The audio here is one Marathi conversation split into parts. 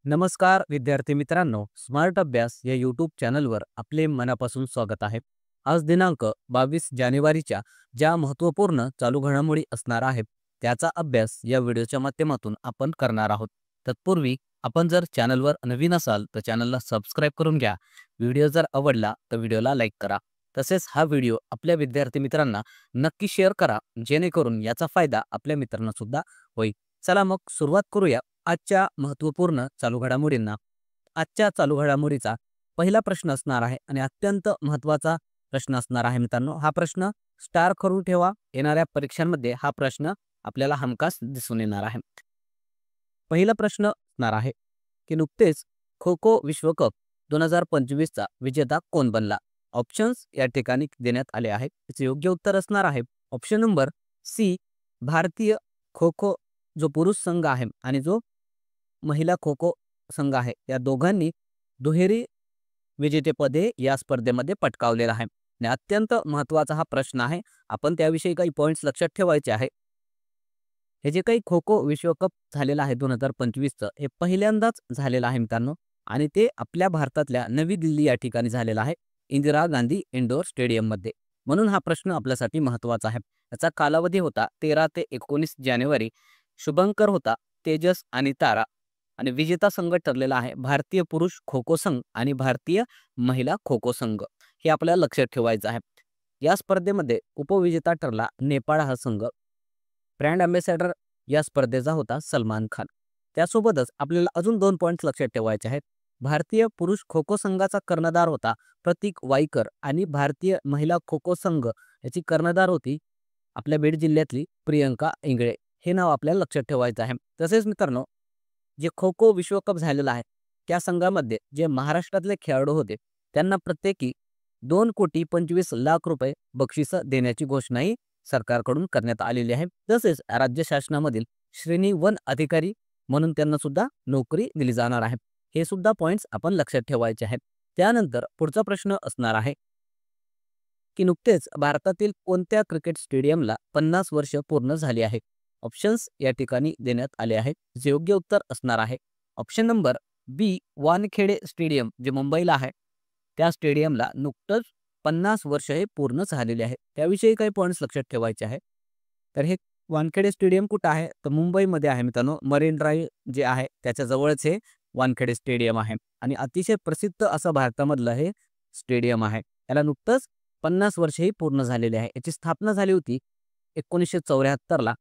नमस्कार विद्यार्थी मित्रांनो, स्मार्ट अभ्यास या यूट्यूब चॅनलवर आपले मनापासून स्वागत आहे. आज दिनांक 22 जानेवारीच्या ज्या महत्त्वपूर्ण चालू घडामोडी असणार आहेत त्याचा अभ्यास या व्हिडिओच्या माध्यमातून आपण करणार आहोत. तत्पूर्वी आपण जर चॅनलवर नवीन असाल तर चॅनलला सबस्क्राईब करून घ्या. व्हिडिओ जर आवडला तर व्हिडिओला लाईक करा. तसेच हा व्हिडिओ आपल्या विद्यार्थी मित्रांना नक्की शेअर करा, जेणेकरून याचा फायदा आपल्या मित्रांना सुद्धा होईल. चला मग सुरुवात करूया आजच्या महत्त्वपूर्ण चालू घडामोडींना. आजच्या चालू घडामोडीचा पहिला प्रश्न असणार आहे आणि अत्यंत महत्त्वाचा प्रश्न असणार आहे मित्रांनो. हा प्रश्न स्टार करून ठेवा. येणाऱ्या परीक्षांमध्ये हा प्रश्न आपल्याला हमखास दिसून येणार आहे. पहिला प्रश्न असणार आहे की नुकतेच खो खो विश्वकप 2025चा विजेता कोण बनला? ऑप्शन्स या ठिकाणी देण्यात आले आहेत. त्याचे योग्य उत्तर असणार आहे ऑप्शन नंबर सी, भारतीय खो खो जो पुरुष संघ आहे आणि जो महिला खो खो संघ आहे, या दोघांनी दुहेरी विजेतेपदे या स्पर्धेमध्ये पटकावलेलं आहे. आणि अत्यंत महत्त्वाचा हा प्रश्न आहे. आपण त्याविषयी काही पॉईंट्स लक्षात ठेवायचे आहे. हे जे काही खो खो विश्वकप झालेलं आहे 2025चं, हे पहिल्यांदाच झालेलं आहे मित्रांनो. आणि ते आपल्या भारतातल्या नवी दिल्ली या ठिकाणी झालेलं आहे, इंदिरा गांधी इंडोर स्टेडियममध्ये. म्हणून हा प्रश्न आपल्यासाठी महत्त्वाचा आहे. याचा कालावधी होता 13 ते 19 जानेवारी. शुभंकर होता, तेजस आणि तारा. आणि विजेता संघ ठरलेला आहे भारतीय पुरुष खो खो संघ आणि भारतीय महिला खो खो संघ. हे आपल्याला लक्षात ठेवायचं आहे. या स्पर्धेमध्ये उपविजेता ठरला नेपाळ हा संघ. ब्रँड अँबॅसेडर या स्पर्धेचा होता सलमान खान. त्यासोबतच आपल्याला अजून 2 पॉईंट्स लक्षात ठेवायचे आहेत. भारतीय पुरुष खो खो संघाचा कर्णधार होता प्रतीक वाईकर आणि भारतीय महिला खो खो संघ याची कर्णधार होती आपल्या बीड जिल्ह्यातली प्रियंका इंगळे. हे नाव आपल्याला लक्षात ठेवायचं आहे. तसेच मित्रांनो, जे खो खो विश्वकप झालेला आहे त्या संघामध्ये जे महाराष्ट्रातले खेळाडू होते त्यांना प्रत्येकी 2,25,00,000 रुपये बक्षीस देण्याची घोषणाही सरकारकडून करण्यात आलेली आहे. तसेच राज्य शासनामधील श्रेणी 1 अधिकारी म्हणून त्यांना सुद्धा नोकरी दिली जाणार आहे. हे सुद्धा पॉईंट्स आपण लक्षात ठेवायचे आहेत. त्यानंतर पुढचा प्रश्न असणार आहे की नुकतेच भारतातील कोणत्या क्रिकेट स्टेडियमला 50 वर्ष पूर्ण झाली आहे? ऑप्शन्स या ठिकाणी देण्यात आले आहेत. जे योग्य उत्तर असणार आहे ऑप्शन नंबर बी, वानखेडे स्टेडियम जे मुंबईला आहे. त्या स्टेडियमला नुकतंच 50 वर्ष हे पूर्ण झालेले आहे. त्याविषयी काही पॉईंट्स लक्षात ठेवायचे आहे. तर हे वानखेडे स्टेडियम कुठं आहे तर मुंबईमध्ये आहे मित्रांनो. मरीन ड्राईव्ह जे आहे त्याच्या जवळच हे वानखेडे स्टेडियम आहे आणि अतिशय प्रसिद्ध असं भारतामधलं हे स्टेडियम आहे. याला नुकतंच 50 वर्षही पूर्ण झालेले आहे. याची स्थापना झाली होती 1974ला.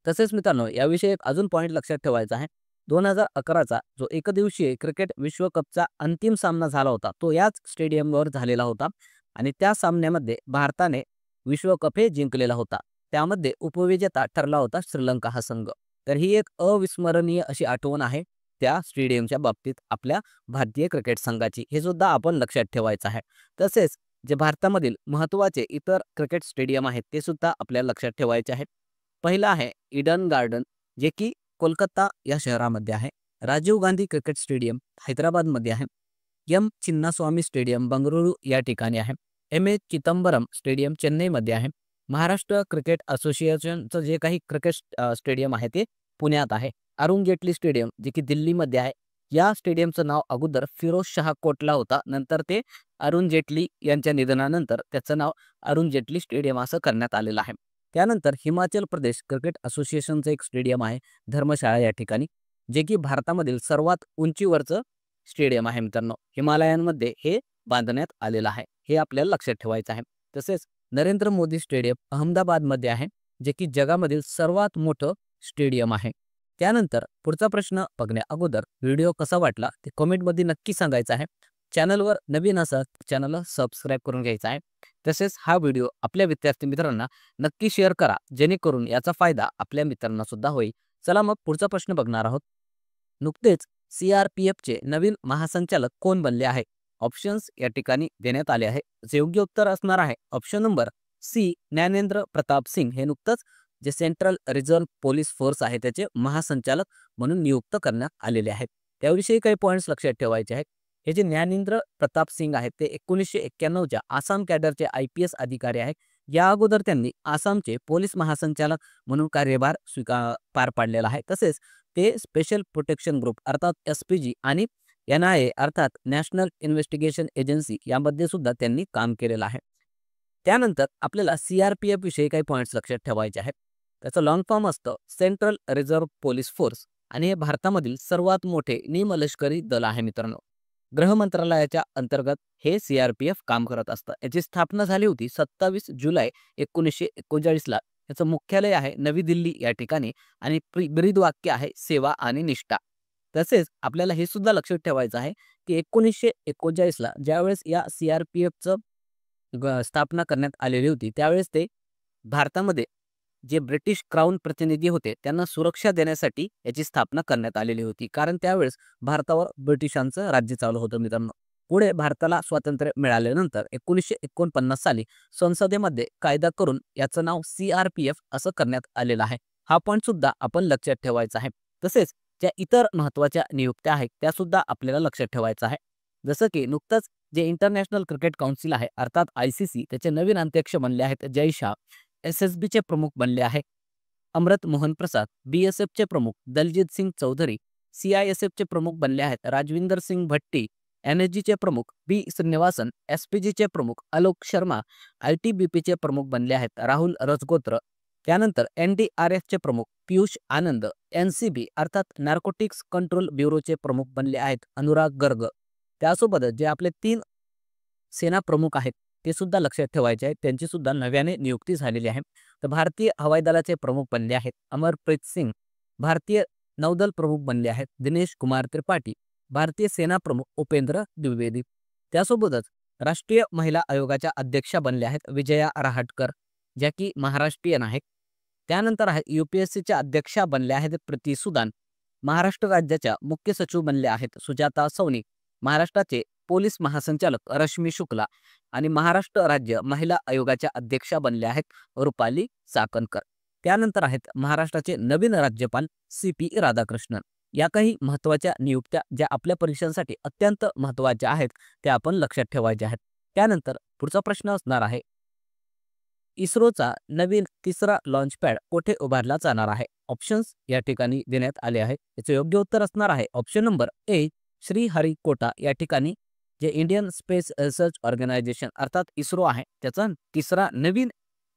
तसेच मित्रांनो, याविषयी एक अजून पॉईंट लक्षात ठेवायचा आहे. 2011चा जो एकदिवसीय क्रिकेट विश्वकपचा अंतिम सामना झाला होता तो याच स्टेडियमवर झालेला होता आणि त्या सामन्यामध्ये भारताने विश्वकप हे जिंकलेला होता. त्यामध्ये उपविजेता ठरला होता श्रीलंका हा संघ. तर ही एक अविस्मरणीय अशी आठवण आहे त्या स्टेडियमच्या बाबतीत आपल्या भारतीय क्रिकेट संघाची. हे सुद्धा आपण लक्षात ठेवायचं आहे. तसेच जे भारतामधील महत्त्वाचे इतर क्रिकेट स्टेडियम आहेत ते सुद्धा आपल्याला लक्षात ठेवायचे आहेत. पहिलं आहे ईडन गार्डन जे की कोलकाता या शहरामध्ये आहे. राजीव गांधी क्रिकेट स्टेडियम हैदराबादमध्ये आहे. एम चिन्नास्वामी स्टेडियम बंगळुरू या ठिकाणी आहे. एम ए चिदंबरम स्टेडियम चेन्नईमध्ये आहे. महाराष्ट्र क्रिकेट असोसिएशनचं जे काही क्रिकेट स्टेडियम आहे ते पुण्यात आहे. अरुण जेटली स्टेडियम जे की दिल्लीमध्ये आहे. या स्टेडियमचं नाव अगोदर फिरोजशाह कोटला होता. नंतर ते अरुण जेटली यांच्या निधनानंतर त्याचं नाव अरुण जेटली स्टेडियम असं करण्यात आलेलं आहे. त्यानंतर हिमाचल प्रदेश क्रिकेट असोसिएशनचं एक स्टेडियम आहे धर्मशाळा या ठिकाणी, जे की भारतामधील सर्वात उंचीवरचं स्टेडियम आहे मित्रांनो. हिमालयांमध्ये हे बांधण्यात आलेलं आहे. हे आपल्याला लक्षात ठेवायचं आहे. तसेच नरेंद्र मोदी स्टेडियम अहमदाबादमध्ये आहे, जे की जगामधील सर्वात मोठं स्टेडियम आहे. त्यानंतर पुढचा प्रश्न बघण्या अगोदर व्हिडिओ कसा वाटला ते कमेंटमध्ये नक्की सांगायचं आहे. चॅनलवर नवीन असाल चॅनलला सबस्क्राईब करून घ्यायचा आहे. तसेच हा व्हिडिओ आपल्या विद्यार्थी मित्रांना नक्की शेअर करा, जेणेकरून याचा फायदा आपल्या मित्रांना सुद्धा होईल. चला मग पुढचा प्रश्न बघणार आहोत. नुकतेच CRPFचे नवीन महासंचालक कोण बनले आहे? ऑप्शन्स या ठिकाणी देण्यात आले आहे. जे योग्य उत्तर असणार आहे option number C, Gyanendra Pratap Singh. हे नुकतंच जे सेंट्रल रिझर्व्ह पोलीस फोर्स आहे त्याचे महासंचालक म्हणून नियुक्त करण्यात आलेले आहेत. त्याविषयी काही पॉईंट्स लक्षात ठेवायचे आहेत. हे जे ज्ञानेंद्र प्रताप सिंग आहेत ते 1991च्या आसाम कॅडरचे IPS अधिकारी आहेत. या अगोदर त्यांनी आसामचे पोलीस महासंचालक म्हणून कार्यभार पार पाडलेला आहे. तसेच ते स्पेशल प्रोटेक्शन ग्रुप अर्थात एसपीजी आणि NIA अर्थात नॅशनल इन्व्हेस्टिगेशन एजन्सी यामध्ये सुद्धा त्यांनी काम केलेलं आहे. त्यानंतर आपल्याला CRPF विषयी काही पॉईंट्स लक्षात ठेवायचे आहेत. त्याचं लॉंग फॉर्म असतं सेंट्रल रिझर्व्ह पोलीस फोर्स आणि हे भारतामधील सर्वात मोठे निमलष्करी दल आहे मित्रांनो. गृह मंत्रालयाच्या अंतर्गत हे CRPF काम करत असतं. याची स्थापना झाली होती 27 जुलै 1939ला. याचं मुख्यालय आहे नवी दिल्ली या ठिकाणी आणि ब्रीद वाक्य आहे सेवा आणि निष्ठा. तसेच आपल्याला हे सुद्धा लक्षात ठेवायचं आहे की 1939ला ज्यावेळेस या CRPFचं स्थापना करण्यात आलेली होती त्यावेळेस ते भारतामध्ये जे ब्रिटिश क्राऊन प्रतिनिधी होते त्यांना सुरक्षा देण्यासाठी याची स्थापना करण्यात आलेली होती. कारण त्यावेळेस भारतावर ब्रिटिशांचं राज्य चालू होतं मित्रांनो. पुढे भारताला स्वातंत्र्य मिळाल्यानंतर 1949 साली संसदेमध्ये कायदा करून याचं नाव CRPF असं करण्यात आलेलं आहे. हा पॉईंट सुद्धा आपण लक्षात ठेवायचा आहे. तसेच ज्या इतर महत्त्वाच्या नियुक्त्या आहेत त्या सुद्धा आपल्याला लक्षात ठेवायचं आहे. जसं की नुकतंच जे इंटरनॅशनल क्रिकेट काउन्सिल आहे अर्थात ICC त्याचे नवीन अध्यक्ष बनले आहेत जय शाह. SSBचे प्रमुख बनले आहे अमृत मोहन प्रसाद. BSFचे प्रमुख दलजीत सिंग चौधरी. CISFचे प्रमुख बनले आहेत राजविंदर सिंग भट्टी. NSGचे प्रमुख B श्रीनिवासन. SPGचे प्रमुख आलोक शर्मा. ITBPचे प्रमुख बनले आहेत राहुल रजगोत्र. त्यानंतर NDRFचे प्रमुख पियुष आनंद. NCB अर्थात नार्कोटिक्स कंट्रोल ब्युरोचे प्रमुख बनले आहेत अनुराग गर्ग. त्यासोबतच जे आपले 3 सेना प्रमुख आहेत ते सुद्धा लक्षात ठेवायचे आहेत. त्यांची सुद्धा नव्याने नियुक्ती झालेली आहे. तर भारतीय हवाई दलाचे प्रमुख बनले आहेत अमरप्रीत सिंग. भारतीय नौदल प्रमुख बनले आहेत दिनेश कुमार त्रिपाठी. भारतीय सेना प्रमुख उपेंद्र द्विवेदी. त्यासोबतच राष्ट्रीय महिला आयोगाच्या अध्यक्षा बनल्या आहेत विजया रहाटकर ज्या की महाराष्ट्रीयन आहेत. त्यानंतर आहे UPSCच्या अध्यक्षा बनल्या आहेत प्रीती सुदान. महाराष्ट्र राज्याच्या मुख्य सचिव बनले आहेत सुजाता सौनिक. महाराष्ट्राचे पोलीस महासंचालक रश्मी शुक्ला आणि महाराष्ट्र राज्य महिला आयोगाच्या अध्यक्षा बनल्या आहेत रुपाली चाकणकर. त्यानंतर आहेत महाराष्ट्राचे नवीन राज्यपाल CP राधाकृष्णन. या काही महत्त्वाच्या नियुक्त्या ज्या आपल्या परीक्षांसाठी अत्यंत महत्त्वाच्या आहेत त्या आपण लक्षात ठेवायच्या आहेत. त्यानंतर पुढचा प्रश्न असणार आहे इस्रोचा नवीन तिसरा लॉन्च पॅड कुठे उभारला जाणार आहे. ऑप्शन्स या ठिकाणी देण्यात आले आहेत. याचे योग्य उत्तर असणार आहे ऑप्शन नंबर A श्रीहरिकोटा या ठिकाणी जे इंडियन स्पेस रिसर्च ऑर्गनायझेशन अर्थात इस्रो आहे त्याचा तिसरा नवीन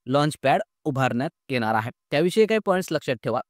लॉन्च पॅड उभारण्यात येणार आहे. त्याविषयी काही पॉईंट्स लक्षात ठेवा.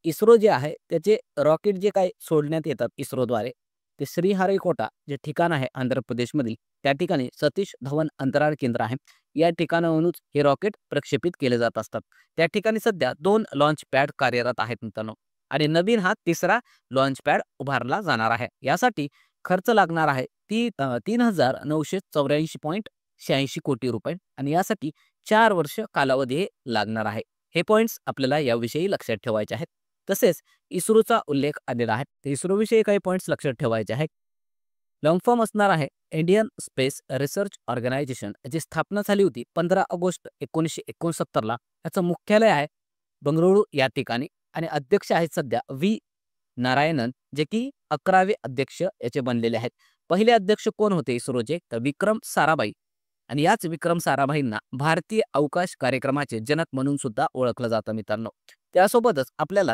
इस्रो जे आहे त्याचे रॉकेट जे काही सोडण्यात येतात इस्रोद्वारे ते श्रीहरिकोटा जे ठिकाण आहे आंध्र प्रदेशमधील त्या ठिकाणी सतीश धवन अंतराळ केंद्र आहे. या ठिकाणाहूनच हे रॉकेट प्रक्षेपित केले जात असतात. त्या ठिकाणी सध्या 2 लॉन्च पॅड कार्यरत आहेत मित्रांनो आणि नवीन हा तिसरा लॉन्च पॅड उभारला जाणार आहे. यासाठी खर्च लागणार आहे 3,984.86 कोटी रुपये आणि यासाठी 4 वर्ष कालावधी लागणार आहे. हे पॉईंट्स आपल्याला याविषयी लक्षात ठेवायचे आहेत. तसेच इस्रोचा उल्लेख आलेला आहे. तर इस्रोविषयी काही पॉईंट्स लक्षात ठेवायचे आहेत. लॉंग फॉर्म असणार आहे इंडियन स्पेस रिसर्च ऑर्गनायझेशन याची स्थापना झाली होती 15 ऑगस्ट 1969ला. याचं मुख्यालय आहे बंगळुरू या ठिकाणी आणि अध्यक्ष आहेत सध्या V नारायणन जे की 11वे अध्यक्ष याचे बनलेले आहेत. पहिले अध्यक्ष कोण होते इस्रोचे तर विक्रम साराभाई आणि याच विक्रम साराभाईंना भारतीय अवकाश कार्यक्रमाचे जनक म्हणून सुद्धा ओळखलं जातं मित्रांनो. त्यासोबतच आपल्याला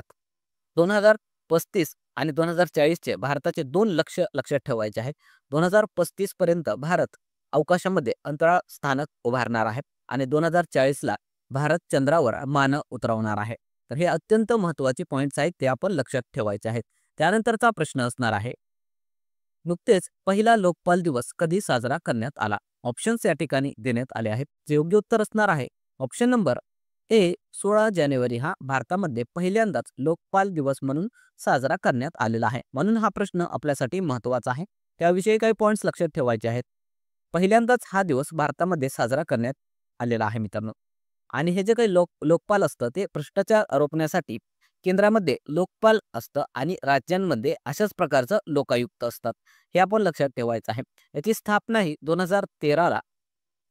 2035 आणि 2040चे भारताचे 2 लक्ष्य लक्षात ठेवायचे आहेत. 2035 पर्यंत भारत अवकाशामध्ये अंतराळ स्थानक उभारणार आहे आणि 2040ला भारत चंद्रावर मानव उतरवणार आहे. तर हे अत्यंत महत्त्वाचे पॉईंट्स आहेत ते आपण लक्षात ठेवायचे आहेत. त्यानंतरचा प्रश्न असणार आहे नुकतेच पहिला लोकपाल दिवस कधी साजरा करण्यात आला. ऑप्शन्स या ठिकाणी देण्यात आले आहेत. जे योग्य उत्तर असणार आहे ऑप्शन नंबर A 16 जानेवारी हा भारतामध्ये पहिल्यांदाच लोकपाल दिवस म्हणून साजरा करण्यात आलेला आहे. म्हणून हा प्रश्न आपल्यासाठी महत्त्वाचा आहे. त्याविषयी काही पॉईंट्स लक्षात ठेवायचे आहेत. पहिल्यांदाच हा दिवस भारतामध्ये साजरा करण्यात आलेला आहे मित्रांनो आणि हे जे काही लोकपाल असतं ते भ्रष्टाचार रोखण्यासाठी केंद्रामध्ये लोकपाल असतं आणि राज्यांमध्ये अशाच प्रकारचं लोकायुक्त असतात. हे आपण लक्षात ठेवायचं आहे. याची स्थापना ही 2013ला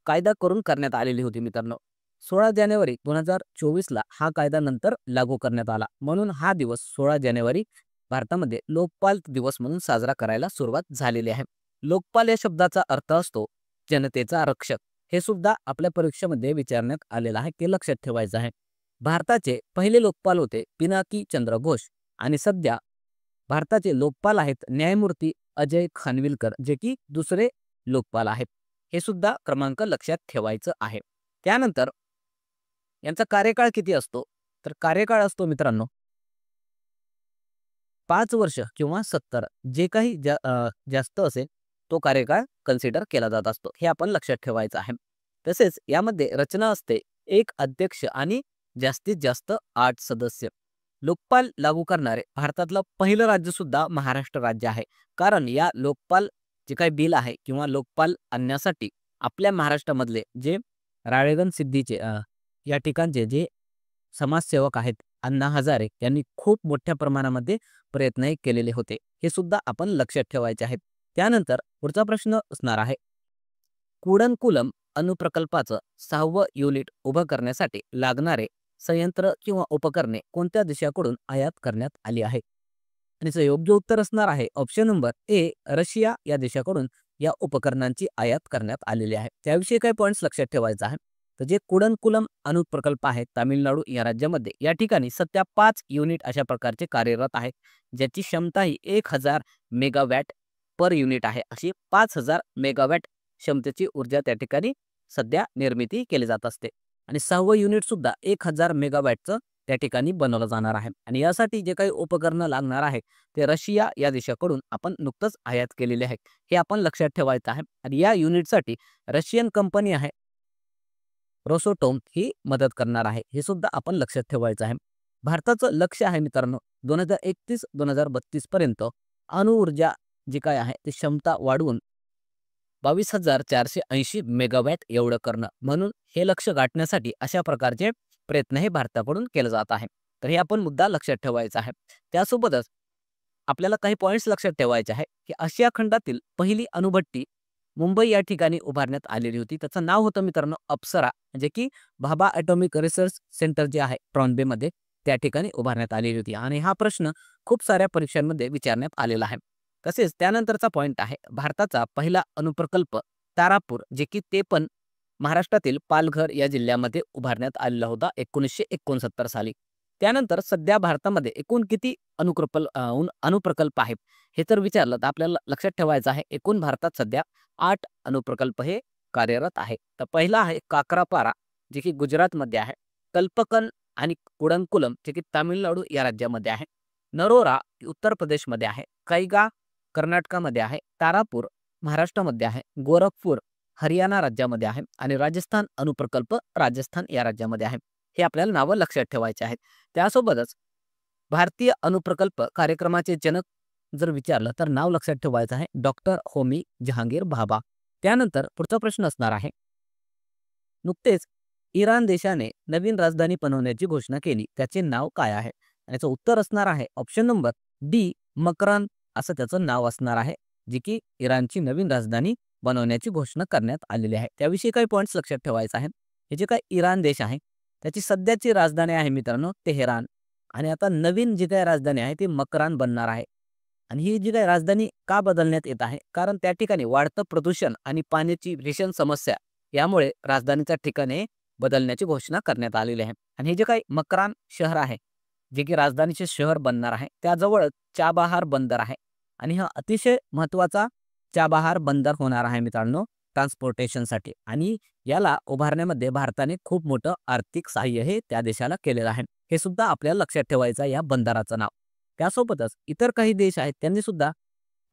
कायदा करून करण्यात आलेली होती मित्रांनो. 16 जानेवारी 2024ला हा कायदा नंतर लागू करण्यात आला. म्हणून हा दिवस 16 जानेवारी भारतामध्ये लोकपाल दिवस म्हणून साजरा करायला सुरुवात झालेली आहे. लोकपाल या शब्दाचा अर्थ असतो जनतेचा रक्षक. हे सुद्धा आपल्या परीक्षेमध्ये विचारण्यात आलेलं आहे ते लक्षात ठेवायचं आहे. भारताचे पहिले लोकपाल होते पिनाकी चंद्र घोष आणि सध्या भारताचे लोकपाल आहेत न्यायमूर्ती अजय खानविलकर, जे की दुसरे लोकपाल आहेत. हे सुद्धा क्रमांक लक्षात ठेवायचं आहे. त्यानंतर यांचा कार्यकाळ किती असतो? तर कार्यकाळ असतो मित्रांनो 5 वर्ष किंवा 70, जे काही जास्त असेल तो कार्यकाळ कन्सिडर केला जात असतो. हे आपण लक्षात ठेवायचं आहे. तसेच यामध्ये रचना असते एक अध्यक्ष आणि जास्तीत जास्त 8 सदस्य. लोकपाल लागू करणारे भारतातलं पहिलं राज्य सुद्धा महाराष्ट्र राज्य आहे. कारण या लोकपाल जे काही बिल आहे किंवा लोकपाल आणण्यासाठी आपल्या महाराष्ट्रामधले जे राळेगण सिद्धीचे या ठिकाणचे जे समाजसेवक आहेत अण्णा हजारे यांनी खूप मोठ्या प्रमाणामध्ये प्रयत्नही केलेले होते. हे सुद्धा आपण लक्षात ठेवायचे आहेत. त्यानंतर पुढचा प्रश्न असणार आहे, कुडनकुलम अणुप्रकल्पाचं 6वं युनिट उभं करण्यासाठी लागणारे संयंत्र किंवा उपकरणे कोणत्या देशाकडून आयात करण्यात आली आहे? आणि याचं योग्य उत्तर असणार आहे ऑप्शन नंबर ए, रशिया या देशाकडून या उपकरणांची आयात करण्यात आलेली आहे. त्याविषयी काही पॉईंट्स लक्षात ठेवायचा आहे. तर जे कुडनकुलम अणुप्रकल्प आहे तामिळनाडू या राज्यामध्ये, या ठिकाणी सध्या 5 युनिट अशा प्रकारचे कार्यरत आहेत, ज्याची क्षमता ही 1000 मेगावॅट पर युनिट आहे. अशी 5000 मेगावॅट क्षमतेची ऊर्जा त्या ठिकाणी सध्या निर्मिती केली जात असते. आणि 6वं युनिट सुद्धा 1000 मेगावॅटचं त्या ठिकाणी बनवलं जाणार आहे. आणि यासाठी जे काही उपकरणं लागणार आहे ते रशिया या देशाकडून आपण नुकतंच आयात केलेले आहे. हे आपण लक्षात ठेवायचं आहे. आणि या युनिटसाठी रशियन कंपनी आहे रोसोटोम ही मदत करणार आहे. हे सुद्धा आपण लक्षात ठेवायचं आहे. भारताचं लक्ष आहे मित्रांनो 2031-2032 पर्यंत अणुऊर्जा जी काय आहे ती क्षमता वाढवून 22,480 मेगावॅट एवढं करणं. म्हणून हे लक्ष गाठण्यासाठी अशा प्रकारचे प्रयत्न हे भारताकडून केले जात आहे. तर हे आपण मुद्दा लक्षात ठेवायचा आहे. त्यासोबतच आपल्याला काही पॉईंट्स लक्षात ठेवायचे आहे की आशिया खंडातील पहिली अणुभट्टी मुंबई या ठिकाणी उभारण्यात आलेली होती. त्याचं नाव होतं मित्रांनो अप्सरा, म्हणजे की भाभा ॲटॉमिक रिसर्च सेंटर जे आहे ट्रॉनबेमध्ये त्या ठिकाणी उभारण्यात आलेली होती. आणि हा प्रश्न खूप साऱ्या परीक्षांमध्ये विचारण्यात आलेला आहे. तसेच त्यानंतरचा पॉईंट आहे भारताचा पहिला अणुप्रकल्प तारापूर, जे की ते पण महाराष्ट्रातील पालघर या जिल्ह्यामध्ये उभारण्यात आलेला होता 1969 साली. त्यानंतर सध्या भारतामध्ये एकूण किती अणुप्रकल्प आहेत हे जर विचारलं तर आपल्याला लक्षात ठेवायचं आहे एकूण भारतात सध्या 8 अणुप्रकल्प हे कार्यरत आहे. तर पहिला आहे काकरापारा, जे की गुजरातमध्ये आहे. कल्पकन आणि कुडनकुलम, जे की तामिळनाडू या राज्यामध्ये आहे. नरोरा उत्तर प्रदेशमध्ये आहे. कैगा कर्नाटकामध्ये आहे. तारापूर महाराष्ट्रामध्ये आहे. गोरखपूर हरियाणा राज्यामध्ये आहे. आणि राजस्थान अणुप्रकल्प राजस्थान या राज्यामध्ये आहे. हे आपल्याला नावं लक्षात ठेवायचे आहेत. त्यासोबतच भारतीय अणुप्रकल्प कार्यक्रमाचे जनक जर विचारलं तर नाव लक्षात ठेवायचं आहे डॉक्टर होमी जहांगीर भाभा. त्यानंतर पुढचा प्रश्न असणार आहे, नुकतेच इराण देशाने नवीन राजधानी बनवण्याची घोषणा केली, त्याचे नाव काय आहे? आणि याचं उत्तर असणार आहे ऑप्शन नंबर डी, मकरान असं त्याचं नाव असणार आहे, जी की इराणची नवीन राजधानी बनवण्याची घोषणा करण्यात आलेली आहे. त्याविषयी काही पॉईंट्स लक्षात ठेवायचं आहे. हे जे काही इराण देश आहे त्याची सध्याची राजधानी आहे मित्रांनो तेहरान. आणि आता नवीन जी काही राजधानी आहे ती मकरान बनणार आहे. आणि ही जी काही राजधानी का बदलण्यात येत आहे, कारण त्या ठिकाणी वाढतं प्रदूषण आणि पाण्याची भीषण समस्या यामुळे राजधानीच्या ठिकाणी बदलण्याची घोषणा करण्यात आलेली आहे. आणि हे जे काही मकरान शहर आहे, जे की राजधानीचे शहर बनणार आहे, त्याजवळ चाबहार बंदर आहे. आणि हा अतिशय महत्त्वाचा चाबहार बंदर होणार आहे मित्रांनो ट्रान्सपोर्टेशनसाठी. आणि याला उभारण्यामध्ये भारताने खूप मोठं आर्थिक सहाय्य हे त्या देशाला केलेलं आहे. हे सुद्धा आपल्याला लक्षात ठेवायचं आहे या बंदराचं नाव. त्यासोबतच इतर काही देश आहेत त्यांनी सुद्धा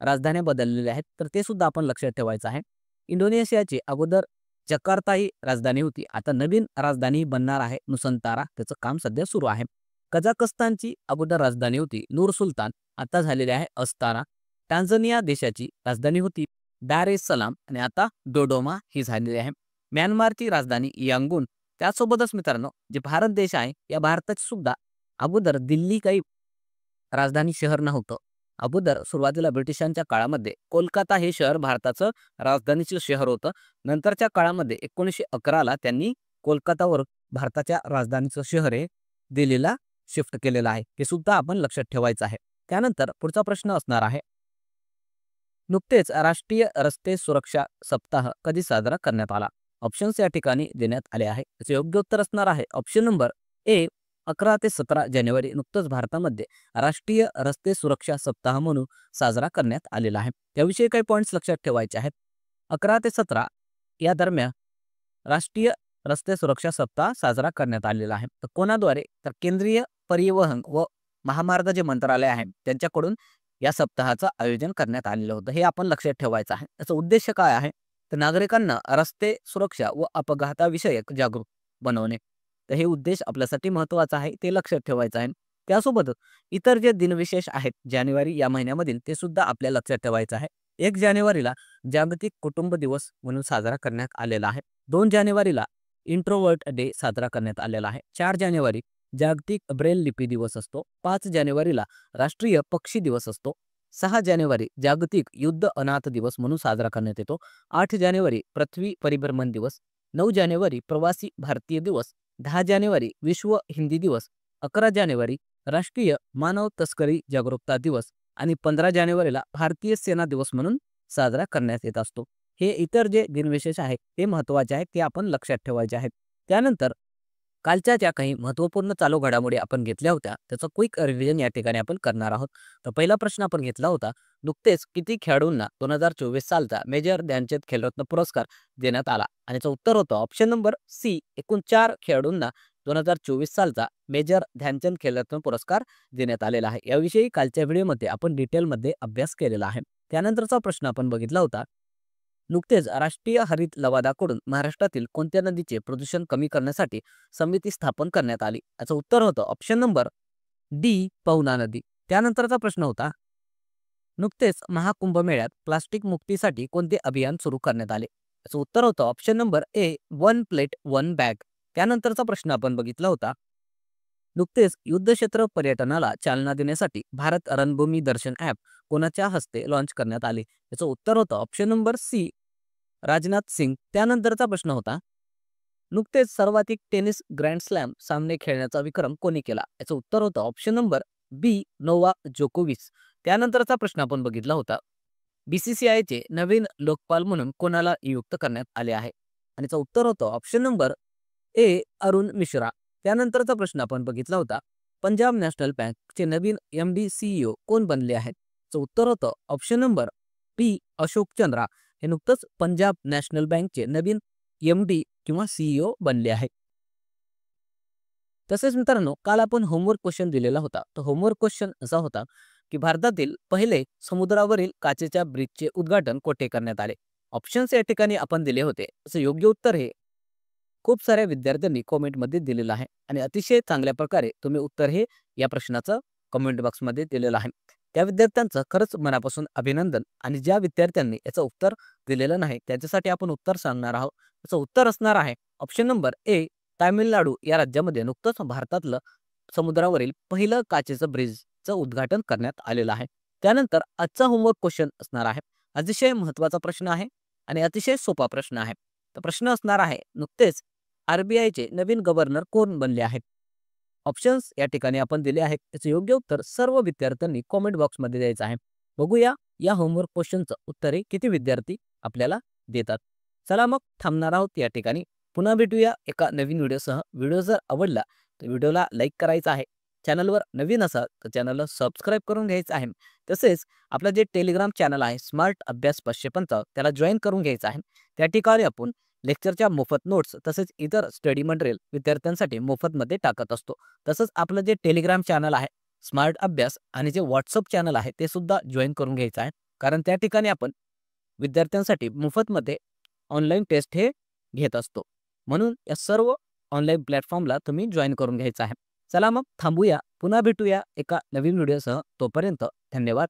राजधान्या बदललेल्या आहेत, तर ते सुद्धा आपण लक्षात ठेवायचं आहे. इंडोनेशियाची अगोदर जकार्ता ही राजधानी होती, आता नवीन राजधानी बनणार आहे नुसंतारा, त्याचं काम सध्या सुरू आहे. कझाकस्तानची अगोदर राजधानी होती नूर सुलतान, आता झालेली आहे अस्ताना. टांझानिया देशाची राजधानी होती दार एस सलाम आणि आता डोडोमा ही झालेली आहे. म्यानमारची राजधानी यांगून. त्यासोबतच मित्रांनो जे भारत देश आहे या भारताची सुद्धा अगोदर दिल्ली काही राजधानी शहर नव्हतं. अगोदर सुरुवातीला ब्रिटिशांच्या काळामध्ये कोलकाता हे शहर भारताचं राजधानीचं शहर होतं. नंतरच्या काळामध्ये 1911ला त्यांनी कोलकातावर भारताच्या राजधानीचं शहर हे दिल्लीला शिफ्ट केलेलं आहे. हे सुद्धा आपण लक्षात ठेवायचं आहे. त्यानंतर पुढचा प्रश्न असणार आहे, नुकतेच राष्ट्रीय रस्ते सुरक्षा सप्ताह कधी साजरा करण्यात आला? ऑप्शन्स या ठिकाणी देण्यात आले आहे. त्याचे योग्य उत्तर असणार आहे ऑप्शन नंबर ए, 11 ते 17 जानेवारी नुकतंच भारतामध्ये राष्ट्रीय रस्ते सुरक्षा सप्ताह म्हणून साजरा करण्यात आलेला आहे. त्याविषयी काही पॉईंट्स लक्षात ठेवायचे आहेत. 11 ते 17 या दरम्यान राष्ट्रीय रस्ते सुरक्षा सप्ताह साजरा करण्यात आलेला आहे. तर कोणाद्वारे? तर केंद्रीय परिवहन व महामार्ग जे मंत्रालय आहे त्यांच्याकडून या सप्ताहाचं आयोजन करण्यात आलेलं होतं. हे आपण लक्षात ठेवायचं आहे. याचा उद्देश काय आहे? तर नागरिकांना रस्ते सुरक्षा व अपघाताविषयक जागरूक बनवणे. तर हे उद्देश आपल्यासाठी महत्त्वाचा आहे, ते लक्षात ठेवायचं आहे. त्यासोबतच इतर जे दिनविशेष आहेत जानेवारी या महिन्यामधील ते सुद्धा आपल्या लक्षात ठेवायचं आहे. 1 जानेवारीला जागतिक कुटुंब दिवस म्हणून साजरा करण्यात आलेला आहे. 2 जानेवारीला इंट्रोवर्ट डे साजरा करण्यात आलेला आहे. 4 जानेवारी जागतिक ब्रेल लिपी दिवस असतो. 5 जानेवारीला राष्ट्रीय पक्षी दिवस असतो. 6 जानेवारी जागतिक युद्ध अनाथ दिवस म्हणून साजरा करण्यात येतो. 8 जानेवारी पृथ्वी परिभ्रमण दिवस. 9 जानेवारी प्रवासी भारतीय दिवस. 10 जानेवारी विश्व हिंदी दिवस. 11 जानेवारी राष्ट्रीय मानव तस्करी जागरूकता दिवस आणि 15 जानेवारीला भारतीय सेना दिवस म्हणून साजरा करण्यात येत असतो. हे इतर जे दिनविशेष आहेत ते महत्त्वाचे आहेत, ते आपण लक्षात ठेवायचे आहेत. त्यानंतर कालच्या ज्या काही महत्त्वपूर्ण चालू घडामोडी आपण घेतल्या होत्या त्याचं क्विक रिव्हिजन या ठिकाणी आपण करणार आहोत. तर पहिला प्रश्न आपण घेतला होता, नुकतेच किती खेळाडूंना 2024 सालचा मेजर ध्यानचंद खेलरत्न पुरस्कार देण्यात आला? आणि याचं उत्तर होतं ऑप्शन नंबर सी, एकूण 4 खेळाडूंना 2024 सालचा मेजर ध्यानचंद खेलरत्न पुरस्कार देण्यात आलेला आहे. याविषयी कालच्या व्हिडिओमध्ये आपण डिटेलमध्ये अभ्यास केलेला आहे. त्यानंतरचा प्रश्न आपण बघितला होता, नुकतेच राष्ट्रीय हरित लवादाकडून महाराष्ट्रातील कोणत्या नदीचे प्रदूषण कमी करण्यासाठी समिती स्थापन करण्यात आली? याचं उत्तर होतं ऑप्शन नंबर डी, पवना नदी. त्यानंतरचा प्रश्न होता, नुकतेच महाकुंभमेळ्यात प्लास्टिक मुक्तीसाठी कोणते अभियान सुरू करण्यात आले? याचं उत्तर होतं option number A, one plate one bag. त्यानंतरचा प्रश्न आपण बघितला होता, नुकतेच युद्धक्षेत्र पर्यटनाला चालना देण्यासाठी भारत रणभूमी दर्शन ॲप कोणाच्या हस्ते लॉन्च करण्यात आले? याचं उत्तर होतं option number C, Rajnath Singh. त्यानंतरचा प्रश्न होता, नुकतेच सर्वाधिक टेनिस ग्रँड स्लॅम सामने खेळण्याचा विक्रम कोणी केला? याचं उत्तर होतं ऑप्शन नंबर बी, नोवाक जोकोविच. त्यानंतरचा प्रश्न आपण बघितला होता, BCCIचे नवीन लोकपाल म्हणून कोणाला नियुक्त करण्यात आले आहे? आणि याचं उत्तर होतं option number A, Arun Mishra. त्यानंतरचा प्रश्न आपण बघितला होता, पंजाब नॅशनल बँकचे नवीन MD CEO कोण बनले आहेत? याचं उत्तर होतं ऑप्शन नंबर बी, अशोक चंद्रा. हे नुकतंच पंजाब नॅशनल बँकचे नवीन MD किंवा CEO बनले आहेत. तसेच मित्रांनो, काल आपण होमवर्क क्वेश्चन दिलेला होता. तर होमवर्क क्वेश्चन असा होता की भारतातील पहिले समुद्रावरील काचेच्या ब्रिजचे उद्घाटन कोठे करण्यात आले? ऑप्शन्स या ठिकाणी आपण दिले होते. असं योग्य उत्तर हे खूप साऱ्या विद्यार्थ्यांनी कॉमेंटमध्ये दिलेलं आहे आणि अतिशय चांगल्या प्रकारे तुम्ही उत्तर हे या प्रश्नाचं कमेंट बॉक्समध्ये दिलेलं आहे. त्या विद्यार्थ्यांचं खरंच मनापासून अभिनंदन. आणि ज्या विद्यार्थ्यांनी याचं उत्तर दिलेलं नाही त्याच्यासाठी आपण उत्तर सांगणार आहोत. याचं उत्तर असणार आहे ऑप्शन नंबर ए, तामिळनाडू या राज्यामध्ये नुकतंच भारतातलं समुद्रावरील पहिलं काचेचं ब्रिजचं उद्घाटन करण्यात आलेलं आहे. त्यानंतर आजचा होमवर्क क्वेश्चन असणार आहे, अतिशय महत्त्वाचा प्रश्न आहे आणि अतिशय सोपा प्रश्न आहे. तर प्रश्न असणार आहे, नुकतेच RBIचे नवीन गव्हर्नर कोण बनले आहेत? ऑप्शन्स या ठिकाणी आपण दिले आहेत. याचं योग्य उत्तर सर्व विद्यार्थ्यांनी कॉमेंट बॉक्समध्ये द्यायचं आहे. बघूया या होमवर्क क्वेश्चनचं उत्तरे किती विद्यार्थी आपल्याला देतात. चला मग थांबणार आहोत या ठिकाणी. पुन्हा भेटूया एका नवीन व्हिडिओसह. व्हिडिओ जर आवडला तर व्हिडिओला लाईक करायचा आहे. चॅनलवर नवीन असाल तर चॅनलला सबस्क्राईब करून घ्यायचं आहे. तसेच आपलं जे टेलिग्राम चॅनल आहे स्मार्ट अभ्यास 555 त्याला जॉईन करून घ्यायचं आहे. त्या ठिकाणी आपण लेक्चरच्या मोफत नोट्स तसेच इतर स्टडी मटेरियल विद्यार्थ्यांसाठी मोफतमध्ये टाकत असतो. तसंच आपलं जे टेलिग्राम चॅनल आहे स्मार्ट अभ्यास आणि जे व्हॉट्सअप चॅनल आहे ते सुद्धा जॉईन करून घ्यायचं आहे. कारण त्या ठिकाणी आपण विद्यार्थ्यांसाठी मोफतमध्ये ऑनलाईन टेस्ट हे घेत असतो. म्हणून या सर्व ऑनलाईन प्लॅटफॉर्मला तुम्ही जॉईन करून घ्यायचं आहे. चला मग थांबूया. पुन्हा भेटूया एका नवीन व्हिडिओसह. तोपर्यंत धन्यवाद.